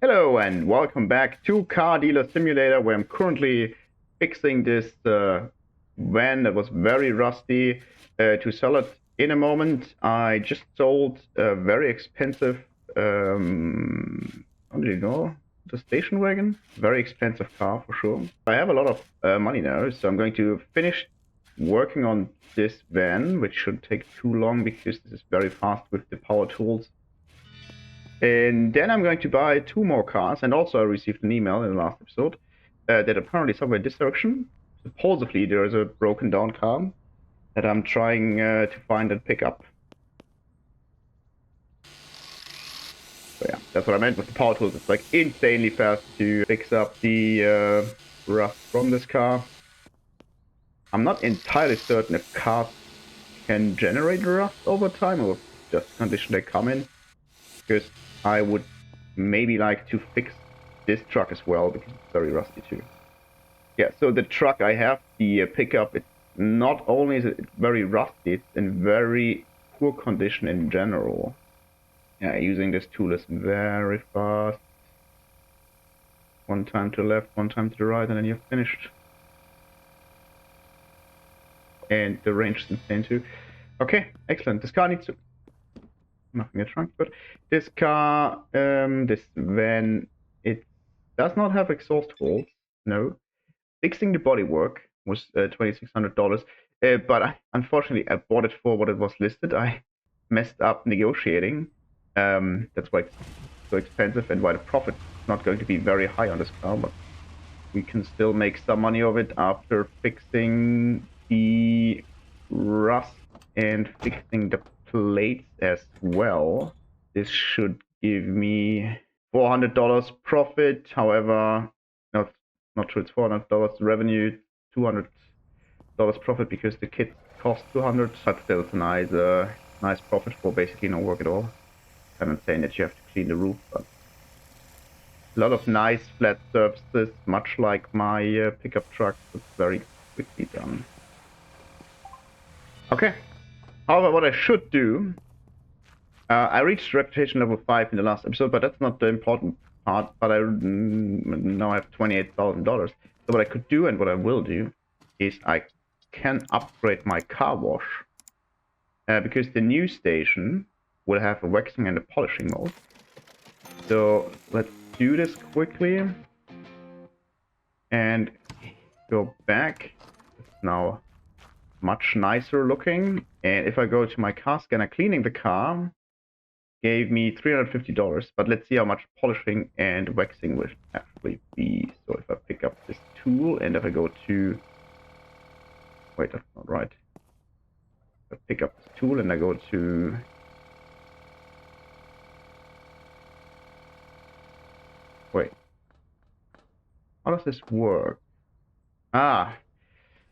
Hello and welcome back to Car Dealer Simulator, where I'm currently fixing this van that was very rusty to sell it in a moment. I just sold a very expensive, how do you know, the station wagon? Very expensive car for sure. I have a lot of money now, so I'm going to finish working on this van, which shouldn't take too long because this is very fast with the power tools. And then I'm going to buy 2 more cars, and also I received an email in the last episode that apparently somewhere in this direction, supposedly there is a broken down car that I'm trying to find and pick up. So yeah, that's what I meant with the power tools. It's like insanely fast to fix up the rust from this car. I'm not entirely certain if cars can generate rust over time or just the condition they come in, because I would maybe like to fix this truck as well because it's very rusty too. Yeah, so the truck I have, the pickup, it's not only is it very rusty, it's in very poor condition in general. Yeah, using this tool is very fast. One time to the left, one time to the right, and then you're finished. And the range is insane too. Okay, excellent. This car needs to... Nothing a trunk, but this car, this van, it does not have exhaust holes. No. Fixing the bodywork was $2,600, but unfortunately I bought it for what it was listed. I messed up negotiating. That's why it's so expensive and why the profit is not going to be very high on this car, but we can still make some money of it after fixing the rust and fixing the plates as well. This should give me $400 profit. However, not sure it's $400 revenue, $200 profit because the kit cost $200, but still it's a nice profit for basically no work at all. I'm not saying that you have to clean the roof, but a lot of nice flat surfaces, much like my pickup truck. It's very quickly done. Okay. However, what I should do, I reached reputation level 5 in the last episode, but that's not the important part. But I now have $28,000. So what I could do and what I will do is I can upgrade my car wash because the new station will have a waxing and a polishing mode. So let's do this quickly and go back. It's now much nicer looking. And if I go to my car scanner, cleaning the car gave me $350, but let's see how much polishing and waxing would actually be. So if I pick up this tool and if I go to... Wait, that's not right. If I pick up this tool and I go to... Wait. How does this work? Ah,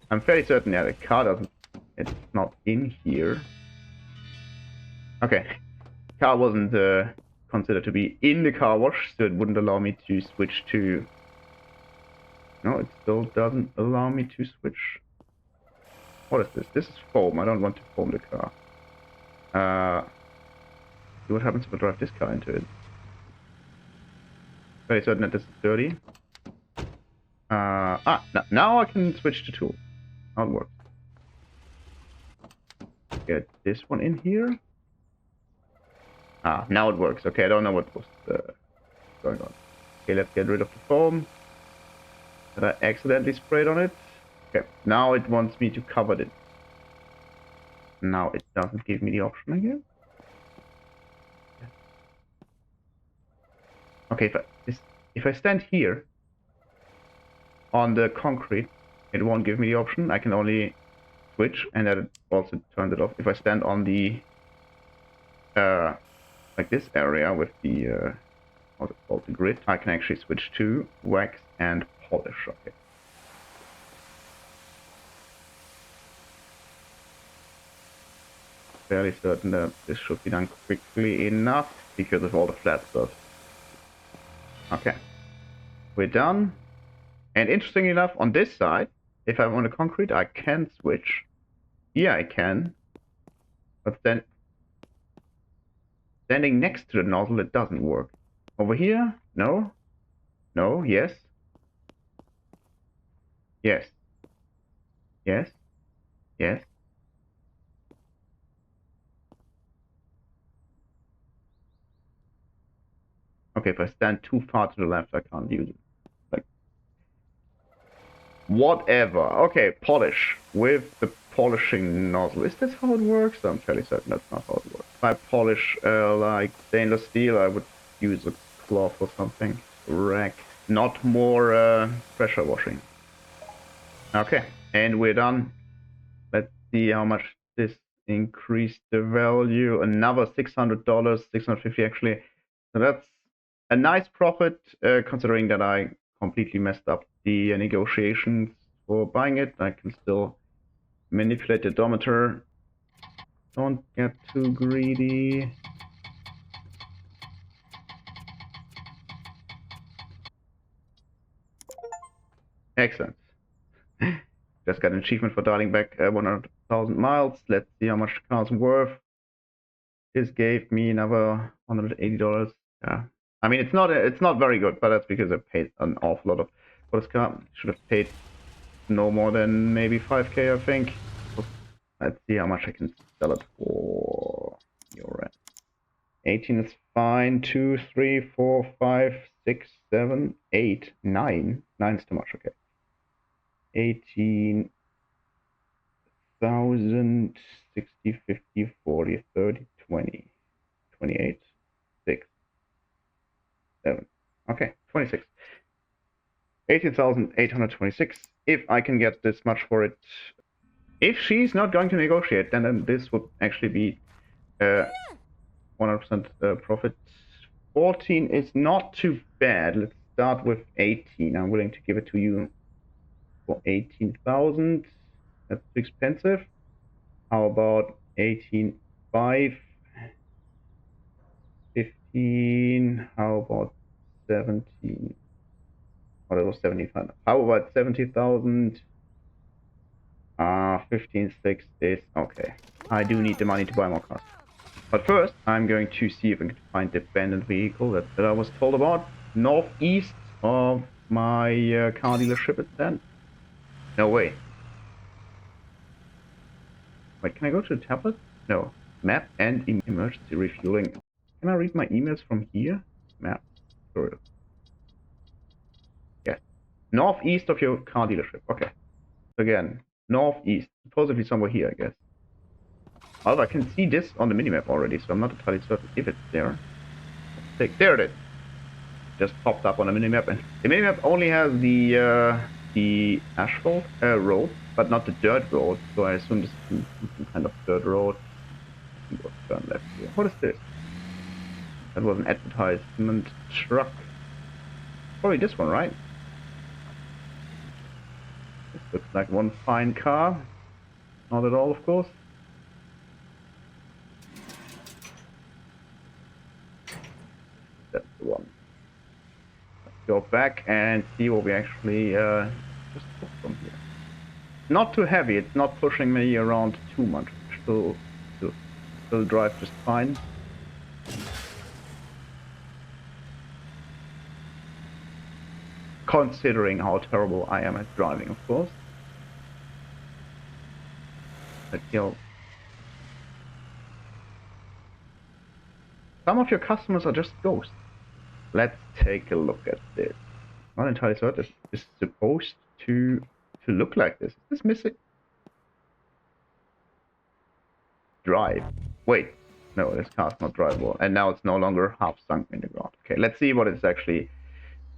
I'm fairly certain that the car doesn't... It's not in here. Okay. Car wasn't considered to be in the car wash, so it wouldn't allow me to switch to... No, it still doesn't allow me to switch. What is this? This is foam. I don't want to foam the car. See what happens if I drive this car into it. Very certain that this is dirty. Now I can switch to tool. Now it works. Get this one in here. Ah, now it works. Okay, I don't know what was going on. Okay, let's get rid of the foam that I accidentally sprayed on it. Okay, now it wants me to cover it. Now it doesn't give me the option again. Okay, if I stand here on the concrete, it won't give me the option. I can only switch, and that also turns it off. If I stand on the like this area with the what's it called, the grid, I can actually switch to wax and polish. Okay. Fairly certain that this should be done quickly enough because of all the flat stuff. Okay, we're done. And interestingly enough, on this side, if I'm on the concrete, I can switch. Yeah, I can. But then standing next to the nozzle, it doesn't work. Over here? No? No? Yes? Yes. Yes? Yes? Okay, if I stand too far to the left, I can't use it. Like, whatever. Okay, polish. With the polishing nozzle. Is this how it works? I'm fairly certain that's not how it works. If I polish, like, stainless steel, I would use a cloth or something. Rack. Not more, pressure washing. Okay, and we're done. Let's see how much this increased the value. Another $600, 650 actually. So that's a nice profit, considering that I completely messed up the negotiations for buying it. I can still manipulate the odometer. Don't get too greedy. Excellent. Just got an achievement for dialing back 100,000 miles. Let's see how much the car's worth. This gave me another $180. Yeah. I mean, it's not very good, but that's because I paid an awful lot of for this car. Should have paid no more than maybe 5K, I think. Let's see how much I can sell it for. You're right. 18 is fine. 2, 3, 4, 5, 6, 7, 8, 9. 9 is too much. Okay. 18,000, 60, 50, 40, 30, 20, 28, 6, 7. Okay, 26. 18,826. If I can get this much for it. If she's not going to negotiate, then this would actually be 100% profit. 14 is not too bad. Let's start with 18. I'm willing to give it to you for 18,000. That's too expensive. How about 18,500? 15. How about 17? Oh, that was 75. How about 70,000? 15.6 is okay. I do need the money to buy more cars. But first, I'm going to see if I can find the abandoned vehicle that I was told about. Northeast of my car dealership is then. No way. Wait, can I go to the tablet? No. Map and emergency refueling. Can I read my emails from here? Map. Tutorial. Yes. Northeast of your car dealership. Okay. Again, northeast. Supposedly somewhere here, I guess. Although I can see this on the minimap already, so I'm not entirely certain if it's there. There it is. Just popped up on the minimap, and the minimap only has the asphalt road, but not the dirt road. So I assume this is some kind of dirt road. Turn left here. What is this? That was an advertisement truck. Probably this one, right? This looks like one fine car. Not at all, of course. That's the one. Let's go back and see what we actually just took from here. Not too heavy. It's not pushing me around too much. Still drive just fine. Considering how terrible I am at driving, of course. Let's go. Some of your customers are just ghosts. Let's take a look at this. Not entirely certain. This is supposed to look like this. Is this missing? Drive. Wait. No, this car's not drivable. And now it's no longer half sunk in the ground. Okay, let's see what is actually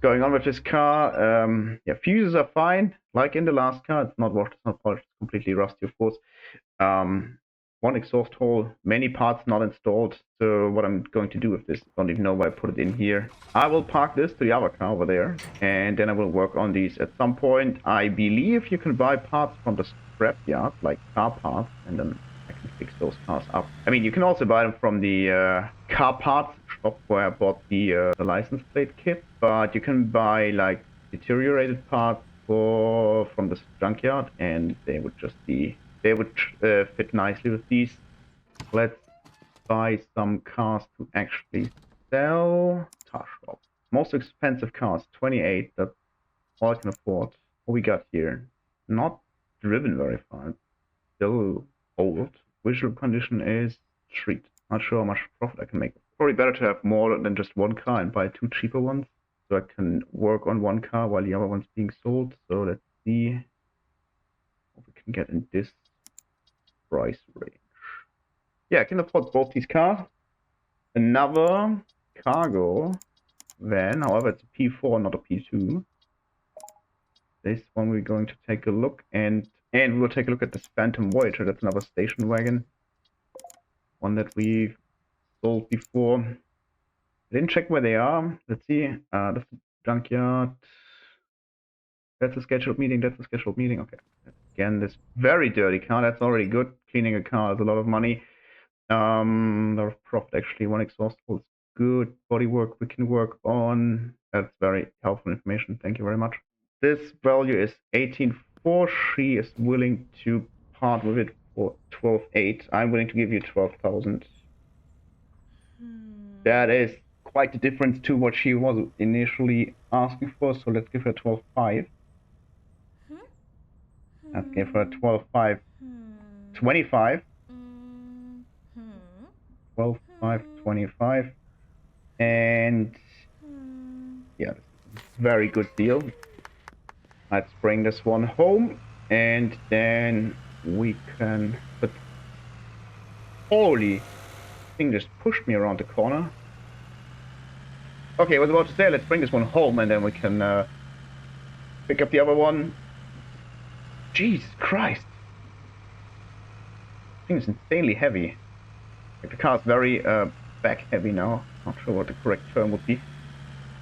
going on with this car. Yeah, fuses are fine. Like in the last car, it's not washed, it's not polished, it's completely rusty, of course. One exhaust hole, many parts not installed. So what I'm going to do with this, don't even know why I put it in here. I will park this to the other car over there, and then I will work on these at some point. I believe you can buy parts from the scrap yard, like car parts, and then I can fix those cars up. I mean, you can also buy them from the car parts shop where I bought the license plate kit, but you can buy like deteriorated parts from the junkyard, and they would just be fit nicely with these. Let's buy some cars to actually sell. car shop. Most expensive cars, 28. That's all I can afford. What we got here? Not driven very far. Still old. Visual condition is treat. Not sure how much profit I can make. Probably better to have more than just one car and buy two cheaper ones. So I can work on one car while the other one's being sold. So let's see what we can get in this price range. Yeah, I can afford both these cars. Another cargo van, however, it's a P4, not a P2. This one we're going to take a look, and we will take a look at this Phantom Voyager. That's another station wagon. One that we sold before. I didn't check where they are. Let's see. That's the junkyard. That's a scheduled meeting. That's a scheduled meeting. Okay. Again, this very dirty car. That's already good. Cleaning a car is a lot of money. A lot of profit actually. One exhaust hole is good. Body work we can work on. That's very helpful information. Thank you very much. This value is 18.4. She is willing to part with it for 12.8. I'm willing to give you 12,000. That is quite a difference to what she was initially asking for. So let's give her 12.5. Let's give her 12.5. 25. 12.5, 25. And yeah, very good deal. Let's bring this one home, and then we can put... Holy thing just pushed me around the corner. Okay, I was about to say let's bring this one home, and then we can pick up the other one. Jesus Christ, this thing is insanely heavy. Like, the car is very back heavy now. Not sure what the correct term would be.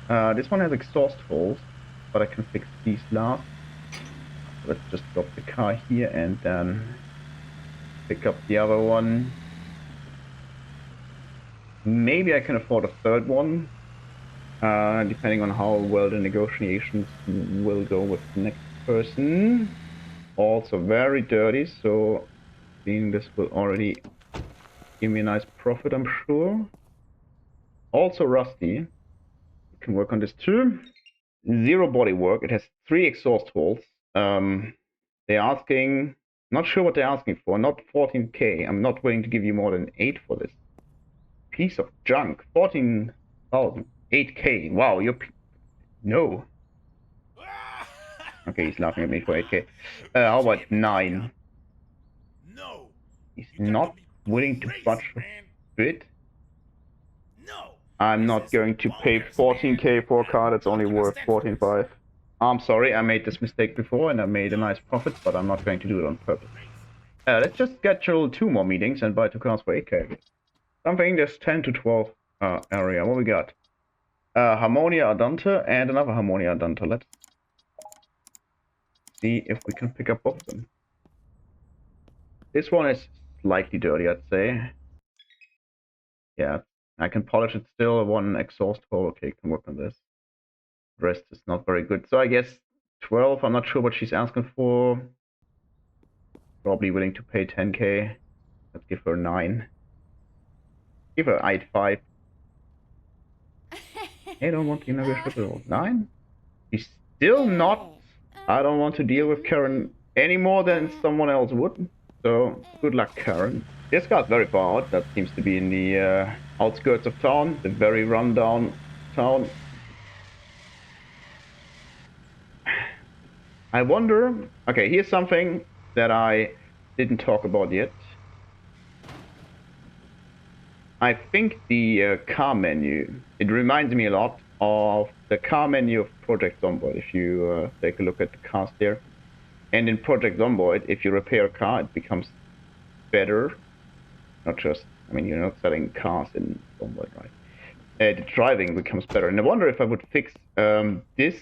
This one has exhaust holes, but I can fix these last. Let's just drop the car here and then pick up the other one. Maybe I can afford a third one, depending on how well the negotiations will go with the next person. Also very dirty, so seeing this will already give me a nice profit, I'm sure. Also rusty. We can work on this too. Zero body work. It has 3 exhaust holes. They're asking, not sure what they're asking for, not 14k. I'm not willing to give you more than 8 for this piece of junk. 14,000, 8k. Wow, you're no. Okay, he's laughing at me for 8k. How about 9? No. He's not willing to budge a bit. I'm not going to pay 14k for a car that's only worth 14.5. I'm sorry, I made this mistake before and I made a nice profit, but I'm not going to do it on purpose. Let's just schedule 2 more meetings and buy 2 cars for 8k. Something that's 10 to 12 area. What we got? Harmonia Ardente and another Harmonia Ardente. Let's see if we can pick up both of them. This one is slightly dirty, I'd say. Yeah, I can polish it still. 1 exhaust hole. Okay, can work on this. The rest is not very good. So I guess 12. I'm not sure what she's asking for. Probably willing to pay 10k. Let's give her 9. Give her 8.5. I don't want to negotiate 9. She's still not. I don't want to deal with Karen any more than someone else would. So good luck, Karen. This guy's very far out. That seems to be in the outskirts of town, the very rundown town. I wonder. Okay, here's something that I didn't talk about yet. I think the car menu, it reminds me a lot of the car menu of Project Zomboid. If you take a look at the cars there. And in Project Zomboid, if you repair a car, it becomes better. Not just, I mean, you're not selling cars in Zomboid, right? The driving becomes better. And I wonder if I would fix this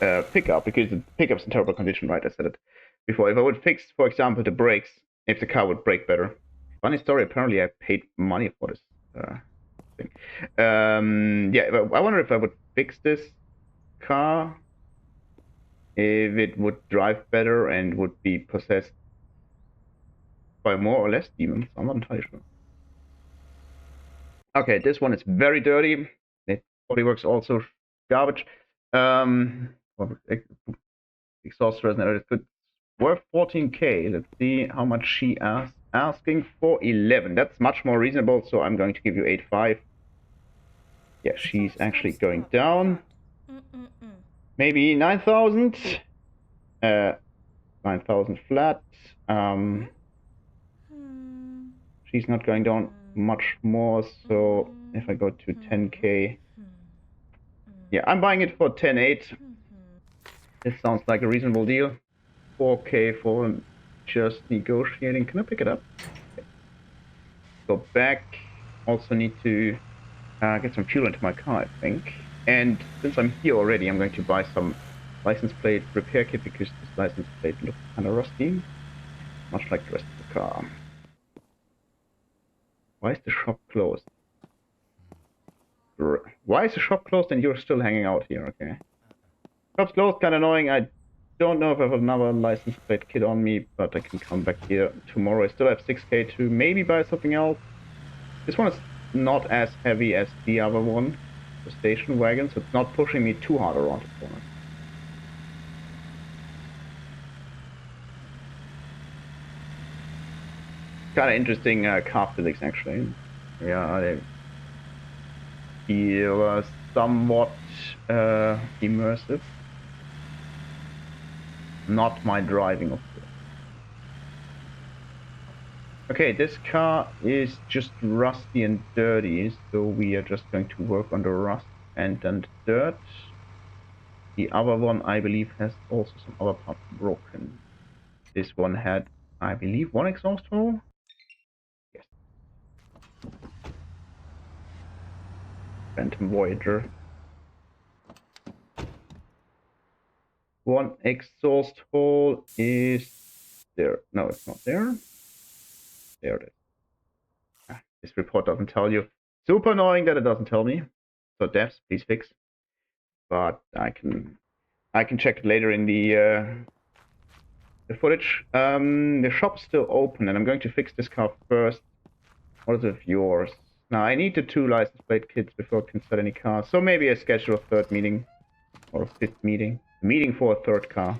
pickup, because the pickup's in terrible condition, right? I said it before. If I would fix, for example, the brakes, if the car would brake better. Funny story, apparently I paid money for this thing. Yeah, I wonder if I would fix this car, if it would drive better and would be possessed by more or less demons. I'm not entirely sure. Okay, this one is very dirty. Let's Bodywork's also garbage. Exhaust resin is good. Worth 14k. Let's see how much she asking for 11. That's much more reasonable, so I'm going to give you 8.5. Yeah, she's actually going down. Maybe 9,000. 9,000 flat. She's not going down much more, so if I go to 10k, yeah, I'm buying it for 10.8. This sounds like a reasonable deal. 4k for just negotiating. Can I pick it up? Okay. Go back. Also need to get some fuel into my car, I think. And since I'm here already, I'm going to buy some license plate repair kit because this license plate looks kind of rusty, much like the rest of the car. Why is the shop closed? Why is the shop closed and you're still hanging out here? Okay. Shop's closed, kind of annoying. I don't know if I have another license plate kit on me, but I can come back here tomorrow. I still have 6k to maybe buy something else. This one is not as heavy as the other one, the station wagon, so it's not pushing me too hard around the corner. Kind of interesting car physics, actually. Yeah, they feel somewhat immersive. Not my driving, of course. Okay, this car is just rusty and dirty, so we are just going to work on the rust and then the dirt. The other one, I believe, has also some other parts broken. This one had, I believe, one exhaust hole. Yes. Phantom Voyager. One exhaust hole is there. No, it's not there. There it is. This report doesn't tell you. Super annoying that it doesn't tell me. So devs, please fix. But I can check it later in the footage. The shop's still open, and I'm going to fix this car first. What is of yours? Now I need the 2 license plate kits before I can sell any car. So maybe I schedule a 3rd meeting or a 5th meeting. A meeting for a 3rd car.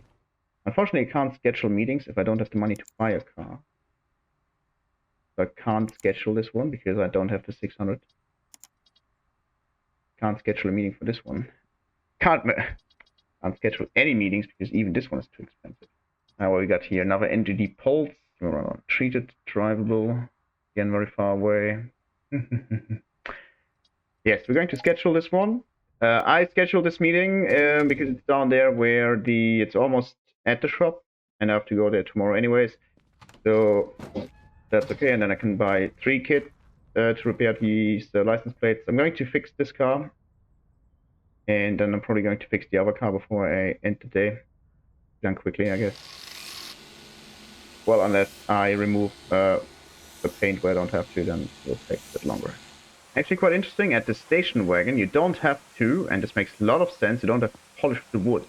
Unfortunately, I can't schedule meetings if I don't have the money to buy a car. So I can't schedule this one because I don't have the 600. Can't schedule a meeting for this one. Can't schedule any meetings because even this one is too expensive. Now what we got here? Another NGD Pulse. Treated, drivable. Again, very far away. Yes, we're going to schedule this one. I scheduled this meeting because it's down there where it's almost at the shop, and I have to go there tomorrow anyways. So that's okay, and then I can buy 3 kits to repair these license plates. I'm going to fix this car, and then I'm probably going to fix the other car before I end the day. Done quickly, I guess. Well, unless I remove the paint where I don't have to, then it will take a bit longer. Actually quite interesting, at the station wagon you don't have to, and this makes a lot of sense, you don't have to polish the wood.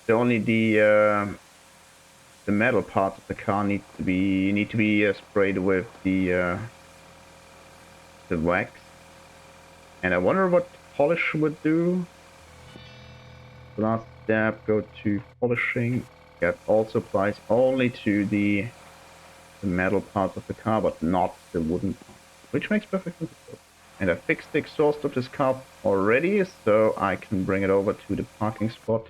So only the metal parts of the car need to be sprayed with the wax. And I wonder what polish would do. The last step, go to polishing. That also applies only to the metal parts of the car, but not the wooden parts, which makes perfect sense. And I fixed the exhaust of this car already, so I can bring it over to the parking spot.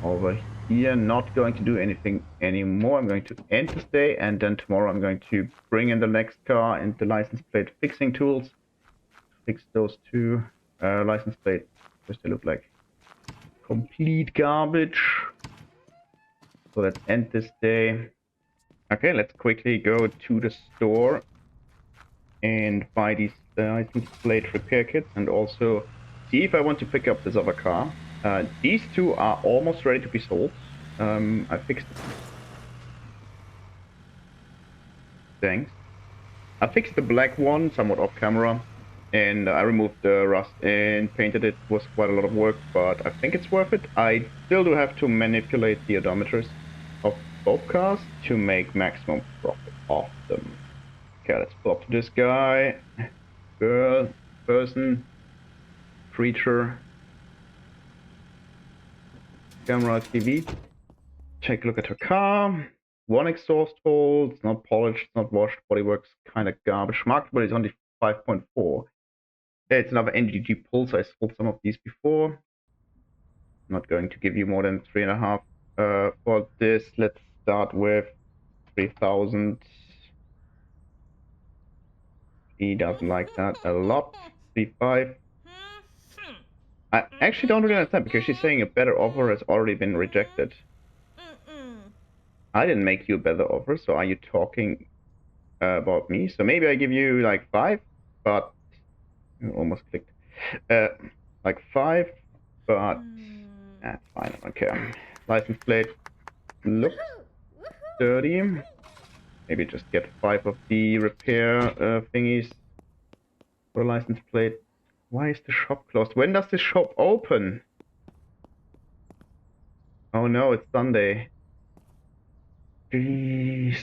Over here, not going to do anything anymore. I'm going to end this day, and then tomorrow I'm going to bring in the next car and the license plate fixing tools. Fix those 2 license plates, because they look like complete garbage. So let's end this day. Okay, let's quickly go to the store and buy these license plate repair kits, and also see if I want to pick up this other car. These 2 are almost ready to be sold. I fixed Thanks. I fixed the black one somewhat off camera, and I removed the rust and painted it. It was quite a lot of work, but I think it's worth it. I still do have to manipulate the odometers of both cars to make maximum profit. of them. Okay, let's pull up to this guy. Girl, person, creature, camera, TV. Take a look at her car. One exhaust hole. It's not polished, it's not washed. Bodywork's kind of garbage. Marked, but it's only 5.4. It's another NGG pulse. I sold some of these before. I'm not going to give you more than 3.5 for this. Let's start with 3,000. He doesn't like that a lot. 3.5. I actually don't really understand because she's saying a better offer has already been rejected. I didn't make you a better offer, so are you talking about me? So maybe I give you like 5, but almost clicked. Like 5, but that's fine. I don't care. License plate looks dirty. Maybe just get 5 of the repair thingies for a license plate. Why is the shop closed? When does the shop open? Oh no, it's Sunday. Jeez.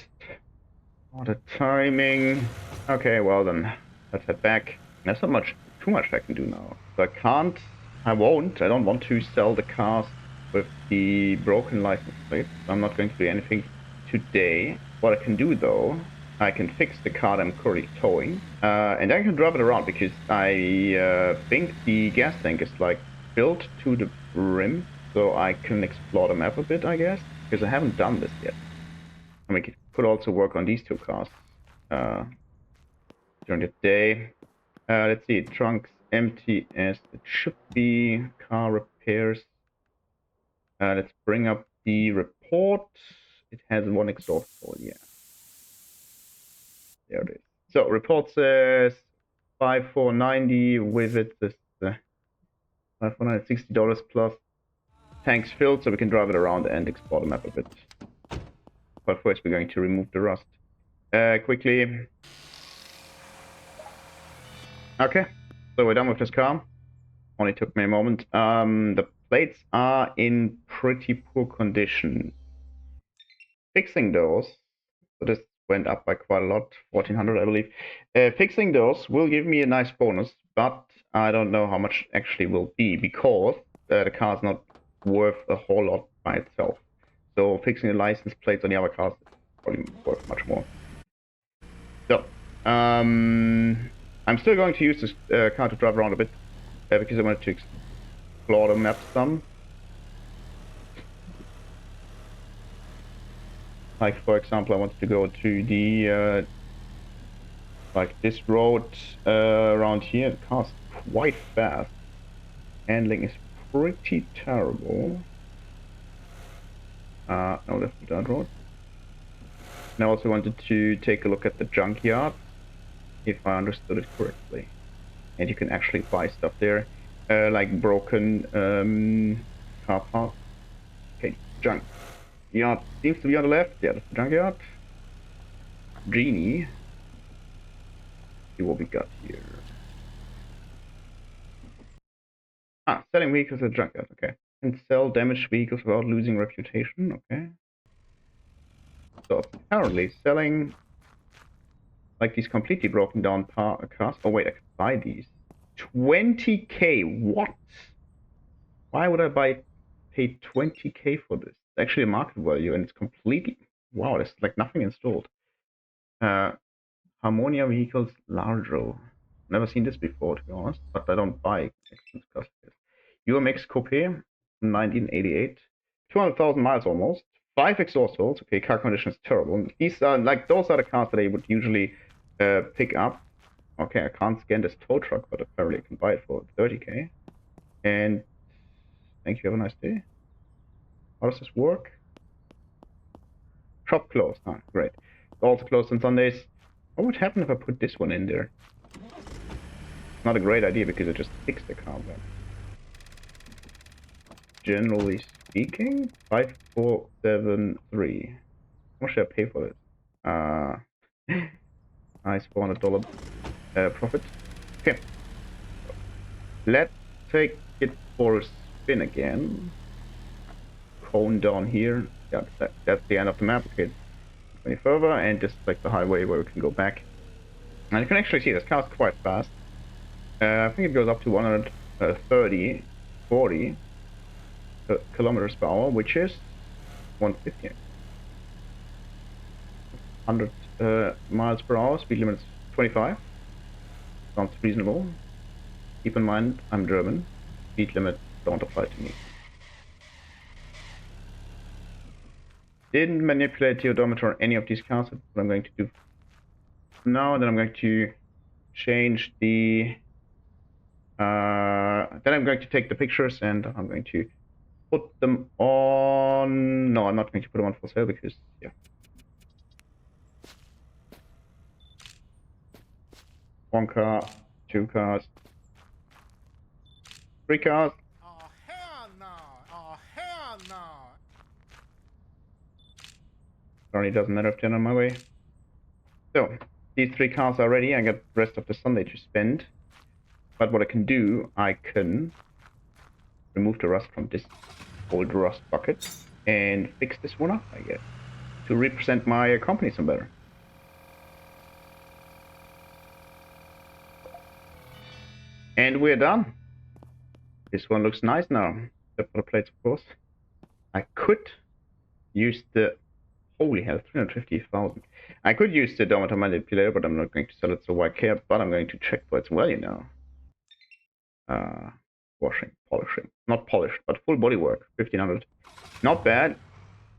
What a timing. Okay, well then, let's head back. There's not too much I can do now. So I don't want to sell the cars with the broken license plate. I'm not going to do anything today. What I can do though, I can fix the car that I'm currently towing, and I can drive it around because I think the gas tank is like filled to the rim, so I can explore the map a bit, I guess, because I haven't done this yet. I mean, it could also work on these 2 cars during the day. Let's see, trunks empty as it should be. Car repairs. Let's bring up the report. It has 1 exhaust hole, yeah. There it is. So, report says 5,490 with it. This $560 plus tanks filled, so we can drive it around and explore the map a bit. But first, we're going to remove the rust. Quickly. Okay, so we're done with this car. Only took me a moment. The plates are in pretty poor condition. Fixing those, so this went up by quite a lot, 1,400 I believe. Fixing those will give me a nice bonus, but I don't know how much actually will be because the car is not worth a whole lot by itself. So fixing the license plates on the other cars is probably worth much more. So, I'm still going to use this car to drive around a bit because I wanted to explore the map some. Like, for example, I wanted to go to the, like this road around here. The car's quite fast. Handling is pretty terrible. No, that's the dirt road. And I also wanted to take a look at the junkyard, if I understood it correctly. And you can actually buy stuff there, like broken car parts. Okay, junk. Yard seems to be on the left. Yeah, that's the junkyard. Genie. See what we got here. Ah, selling vehicles at junkyard. Okay. And sell damaged vehicles without losing reputation. Okay. So apparently selling like these completely broken down cars. Oh wait, I could buy these. 20k. What? Why would I pay 20k for this? It's actually a market value and it's completely. Wow, there's like nothing installed. Harmonia vehicles larger. Never seen this before, to be honest, but I don't buy expensive cars like this. UMX Coupe, 1988. 200,000 miles almost. 5 exhaust holes. Okay, car condition is terrible. These are like, those are the cars that I would usually pick up. Okay, I can't scan this tow truck, but apparently I can buy it for 30k. And thank you, have a nice day. How does this work? Shop closed. Ah, great. It's also closed on Sundays. What would happen if I put this one in there? Not a great idea because I just fixed the car then. Generally speaking, 5,473. How much should I pay for this? Nice $400 profit. Okay. Let's take it for a spin again. Cone down here. Yeah, that's the end of the map. Okay. any further, and this is like the highway where we can go back. And you can actually see this car is quite fast. I think it goes up to 130, 40 kilometers per hour, which is 150. 100 miles per hour, speed limit is 25. Sounds reasonable. Keep in mind, I'm German. Speed limit don't apply to me. Didn't manipulate the odometer on any of these cars. That's what I'm going to do now. Then I'm going to change the... then I'm going to take the pictures and I'm going to put them on... No, I'm not going to put them on for sale because, yeah. One car, two cars, three cars. Oh, hell no! Oh, hell no! Sorry, doesn't matter if they're on my way. So, these three cars are ready. I got the rest of the Sunday to spend. But what I can do, I can remove the rust from this old rust bucket and fix this one up, I guess, to represent my company some better. And we're done. This one looks nice now. Except for the plates, of course. I could use the... Holy hell, 350,000. I could use the odometer manipulator, but I'm not going to sell it, so why care? But I'm going to check for its value now. Washing, polishing. Not polished, but full body work. 1500. Not bad.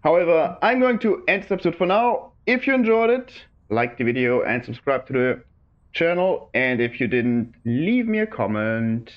However, I'm going to end this episode for now. If you enjoyed it, like the video and subscribe to the channel. And if you didn't, leave me a comment.